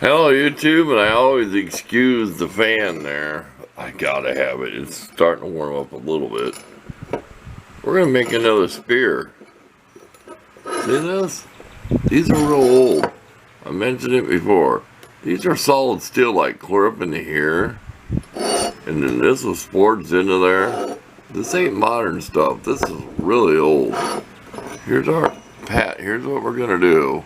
Hello YouTube, and I always excuse the fan there. I gotta have it. It's starting to warm up a little bit. We're gonna make another spear. See this? These are real old. I mentioned it before. These are solid steel, like clear up into here. And then this was forged into there. This ain't modern stuff. This is really old. Here's our pat. Here's what we're gonna do,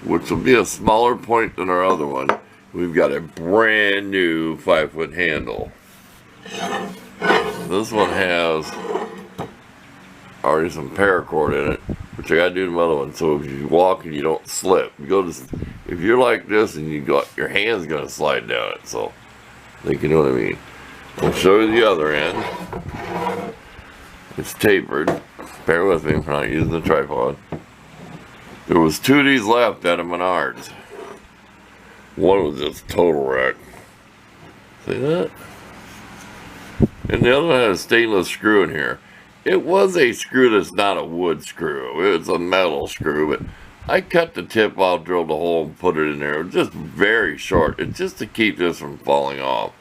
which will be a smaller point than our other one. We've got a brand new 5-foot handle. This one has already some paracord in it, which I gotta do to my other one. So if you walk and you don't slip, if you're like this and you go, your hand's gonna slide down it. So I think you know what I mean. I'll show you the other end. It's tapered. Bear with me, I'm not using the tripod. There was 2 of these left out of Menards. One was just total wreck. See that? And the other one had a stainless screw in here. It was a screw that's not a wood screw. It's a metal screw, but I cut the tip off, drilled a hole, and put it in there. It was just very short. It's just to keep this from falling off.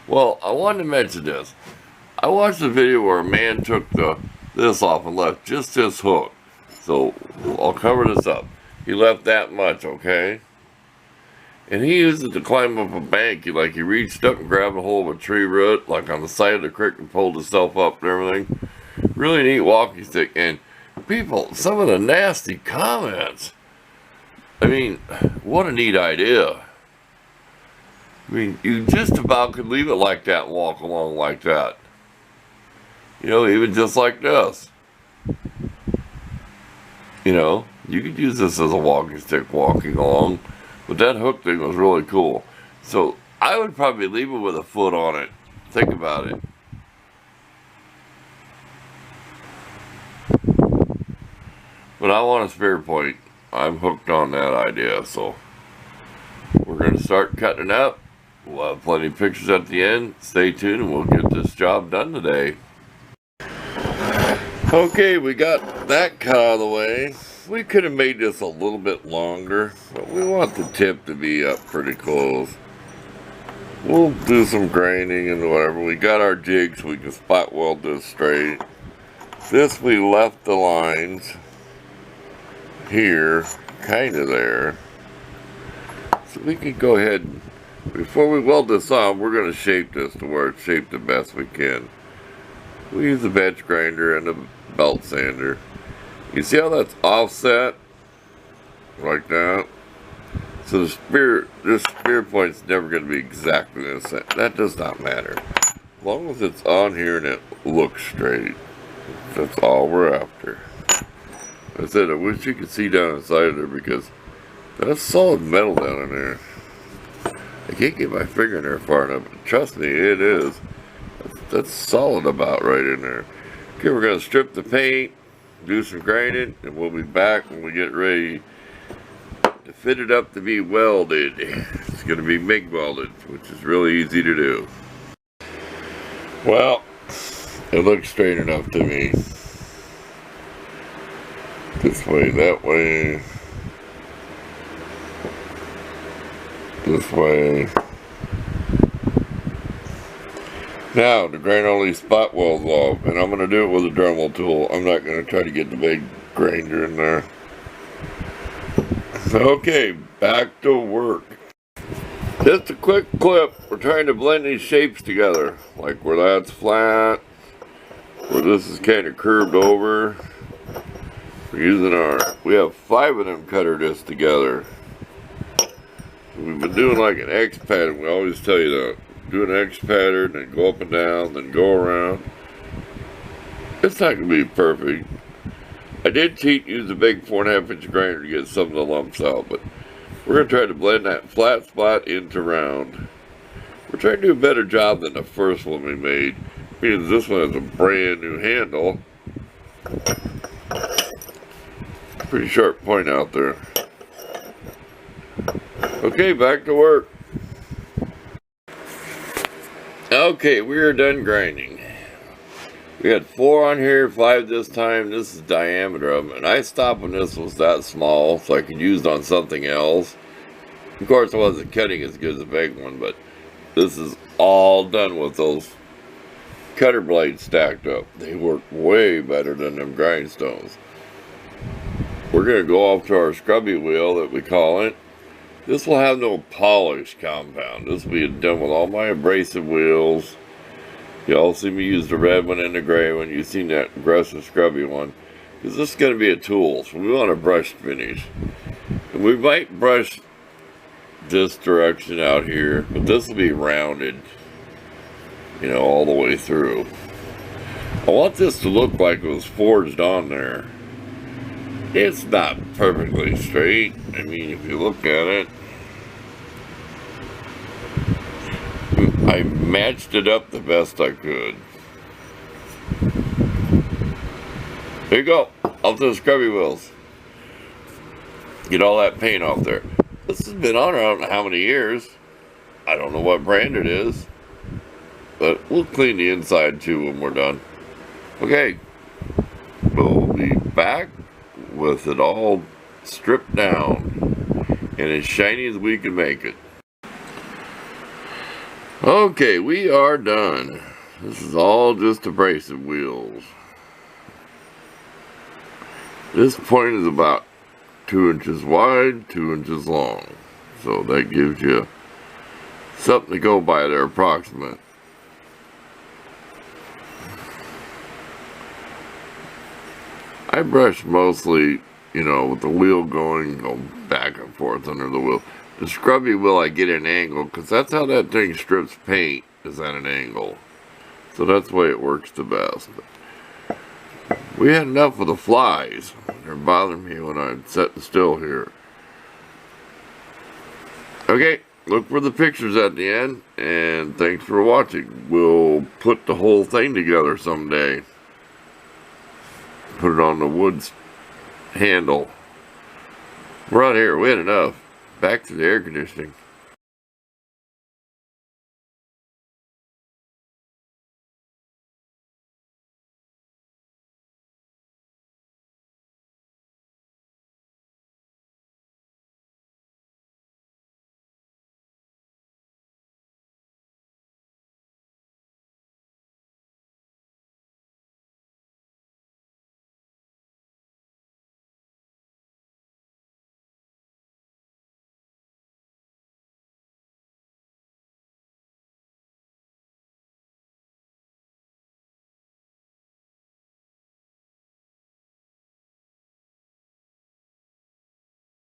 Well, I wanted to mention this. I watched a video where a man took this off and left just this hook. So I'll cover this up. He left that much, okay? And he used it to climb up a bank. He reached up and grabbed a hold of a tree root, like on the side of the creek, and pulled himself up and everything. Really neat walking stick. And people, some of the nasty comments. I mean, what a neat idea. I mean, you just about could leave it like that and walk along like that. You know, even just like this. You know, you could use this as a walking stick walking along. But that hook thing was really cool. So I would probably leave it with a foot on it. Think about it. But I want a spear point. I'm hooked on that idea. So we're going to start cutting it up. We'll have plenty of pictures at the end. Stay tuned and we'll get this job done today. Okay, we got that cut out of the way. We could have made this a little bit longer, but we want the tip to be up pretty close. We'll do some grinding and whatever. We got our jig so we can spot weld this straight. This we left the lines here, kind of there. So we can go ahead and, before we weld this on, we're going to shape this to where it's shaped the best we can. We use a bench grinder and a belt sander. You see how that's offset? Like that? So this spear point's never going to be exactly the same. That does not matter. As long as it's on here and it looks straight. That's all we're after. I said, I wish you could see down inside of there because that's solid metal down in there. I can't get my finger in there far enough. Trust me, it is. That's solid about right in there. Okay, we're going to strip the paint, do some grinding, and we'll be back when we get ready to fit it up to be welded. It's going to be MIG welded, which is really easy to do. Well, it looks straight enough to me. This way, that way. This way. Now, to grind all these spot welds off, and I'm going to do it with a Dremel tool. I'm not going to try to get the big grinder in there. Okay, back to work. Just a quick clip. We're trying to blend these shapes together. Like where that's flat, where this is kind of curved over. We're using we have 5 of them cutter discs together. We've been doing like an X pattern. We always tell you that. Do an X pattern, then go up and down, then go around. It's not going to be perfect. I did use a big 4.5-inch grinder to get some of the lumps out, but we're going to try to blend that flat spot into round. We're trying to do a better job than the first one we made, because this one has a brand new handle. Pretty sharp point out there. Okay, back to work. Okay, we are done grinding. We had 4 on here, 5 this time. This is the diameter of them. And I stopped when this was that small so I could use it on something else. Of course, I wasn't cutting as good as the big one, but this is all done with those cutter blades stacked up. They work way better than them grindstones. We're going to go off to our scrubby wheel that we call it. This will have no polish compound. This will be done with all my abrasive wheels. You all see me use the red one and the gray one. You've seen that aggressive scrubby one. Because this is going to be a tool, so we want a brush finish. And we might brush this direction out here, but this will be rounded, you know, all the way through. I want this to look like it was forged on there. It's not perfectly straight. I mean, if you look at it, I matched it up the best I could. There you go, off to the scrubby wheels. Get all that paint off there. This has been on I don't know how many years. I don't know what brand it is. But we'll clean the inside too when we're done. Okay. We'll be back with it all stripped down and as shiny as we can make it. Okay, we are done. This is all just abrasive wheels. This point is about 2 inches wide, 2 inches long. So that gives you something to go by there, approximate. I brush mostly, you know, with the wheel going, go back and forth under the wheel. The scrubby wheel I get an angle, because that's how that thing strips paint, is at an angle. So that's the way it works the best. We had enough of the flies. They're bothering me when I'm sitting still here. Okay, look for the pictures at the end, and thanks for watching. We'll put the whole thing together someday. Put it on the wood handle. We're out here, we had enough. Back to the air conditioning.